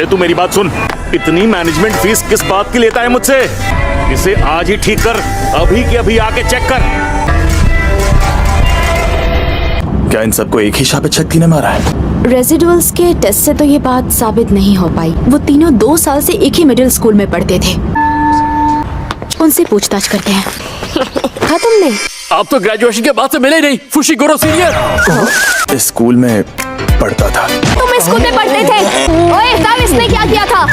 पहले तू मेरी बात सुन। इतनी मैनेजमेंट फीस किस बात की लेता है मुझसे? इसे आज ही ठीक कर, अभी के अभी आके चेक कर। क्या इन सबको एक ही शापित शक्ति ने मारा है? रेजिडुअल्स के टेस्ट से तो ये बात साबित नहीं हो पाई। वो तीनों 2 साल से एक ही मिडिल स्कूल में पढ़ते थे। उनसे पूछताछ करते हैं। था तुमने? आप तो ग्रेजुएशन के बाद से मिले नहीं, फुशिगोरो सीनियर। इस स्कूल में पढ़ता था। तुम इस स्कूल में पढ़ते थे? ओए तब इसने क्या किया था?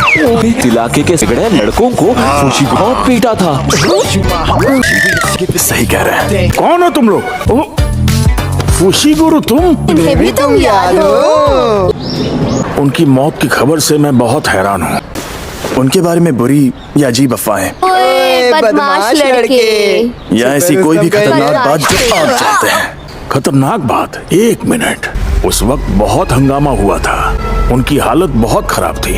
इलाके के सिगड़े लड़कों को फुशिगोरो पीटा था। सही कह रहे हैं। कौन हो तुम लोग? फुशिगोरो तुम? इन्हें भी तुम याद हो? उनकी मौत की खबर से मैं बहुत हैरान हूँ। उनके बारे में बुरी या अजीब अफवाहें ओए बदमाश लड़के। या ऐसी कोई भी खतरनाक बात जो आप चाहते हैं। खतरनाक बात? 1 मिनट। उस वक्त बहुत हंगामा हुआ था, उनकी हालत बहुत खराब थी,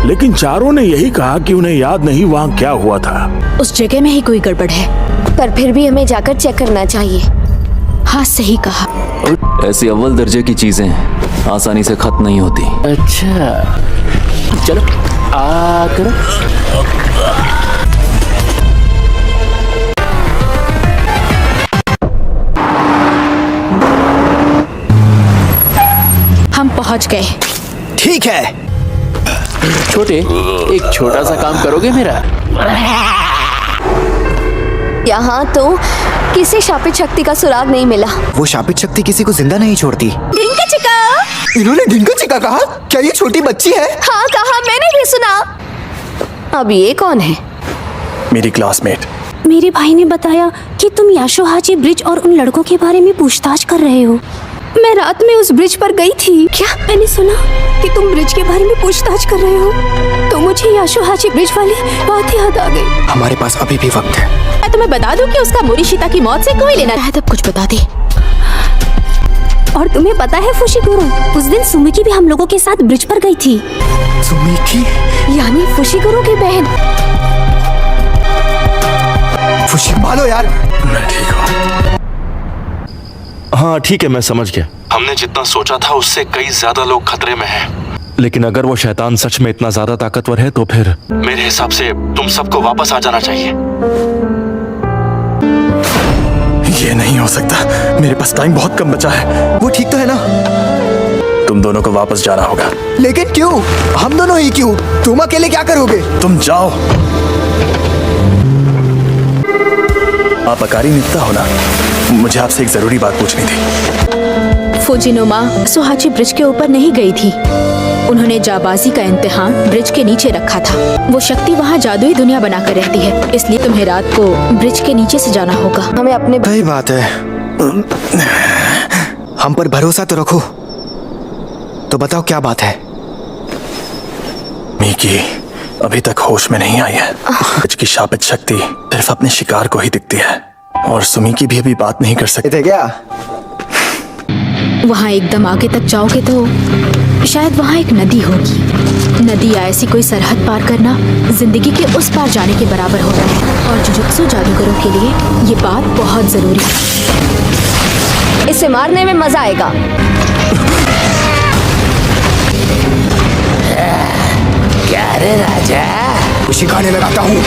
लेकिन चारों ने यही कहा कि उन्हें याद नहीं वहाँ क्या हुआ था। उस जगह में ही कोई गड़बड़ है। पर फिर भी हमें जाकर चेक करना चाहिए। हाँ सही कहा। ऐसी अव्वल दर्जे की चीजें आसानी से खत्म नहीं होती। अच्छा चलो आ करो। हम पहुंच गए। ठीक है। छोटे, एक छोटा सा काम करोगे मेरा? यहाँ तो किसी शापित शक्ति का सुराग नहीं मिला। वो शापित शक्ति किसी को जिंदा नहीं छोड़ती। ढिंका चिका। इन्होंने ढिंका चिका कहा? क्या ये छोटी बच्ची है? हाँ कहा, मैंने भी सुना। अब ये कौन है? मेरी क्लासमेट। मेरे भाई ने बताया कि तुम याशोहाची ब्रिज और उन लड़कों के बारे में पूछताछ कर रहे हो। मैं रात में उस ब्रिज पर गई थी। क्या? मैंने सुना कि तुम ब्रिज के बारे में पूछताछ कर रहे हो, तो मुझे याशोहाची ब्रिज वाली बात याद आ गई। हमारे पास अभी भी वक्त है। मैं तुम्हें बता दूं कि उसका मोरिशिता की मौत से कोई लेना है। तब कुछ बता दे। और तुम्हें पता है फुशिगोरो, उस दिन सुमिकी भी हम लोगों के साथ ब्रिज पर गई थी। सुमिकी? यानी फुशिगोरो की बहन। फुशी मानो यार। मैं ठीक हूँ। हाँ ठीक है, मैं समझ गया। हमने जितना सोचा था उससे कई ज्यादा लोग खतरे में हैं। लेकिन अगर वो शैतान सच में इतना ज्यादा ताकतवर है तो फिर मेरे हिसाब से तुम सबको वापस आ जाना चाहिए। ये नहीं हो सकता। मेरे पास टाइम बहुत कम बचा है। वो ठीक तो है ना? तुम दोनों को वापस जाना होगा। लेकिन क्यों? हम दोनों ही क्यों? तुम अकेले क्या करोगे? तुम जाओ। आप अकारी निकता हो ना? मुझे आपसे एक जरूरी बात पूछनी थी। फुजिनोमा सोहाची ब्रिज के ऊपर नहीं गई थी। उन्होंने जाबाजी का इम्तिहान ब्रिज के नीचे रखा था। वो शक्ति वहाँ जादुई दुनिया बनाकर रहती है, इसलिए तुम्हें रात को ब्रिज के नीचे से जाना होगा। हमें अपने सही बात है। हम पर भरोसा तो रखो। तो बताओ क्या बात है? मीकी अभी तक होश में नहीं आई है। ब्रिज की शापित शक्ति सिर्फ अपने शिकार को ही दिखती है, और सुमिकी भी अभी बात नहीं कर सकती। थे क्या? वहाँ एकदम आगे तक जाओगे तो शायद वहाँ एक नदी होगी। नदी या ऐसी कोई सरहद पार करना जिंदगी के उस पार जाने के बराबर होता है, और जुजुत्सु जादूगरों के लिए ये बात बहुत जरूरी है। इसे मारने में मजा आएगा। क्या रे राजा? उसी गाने लगाता हूँ।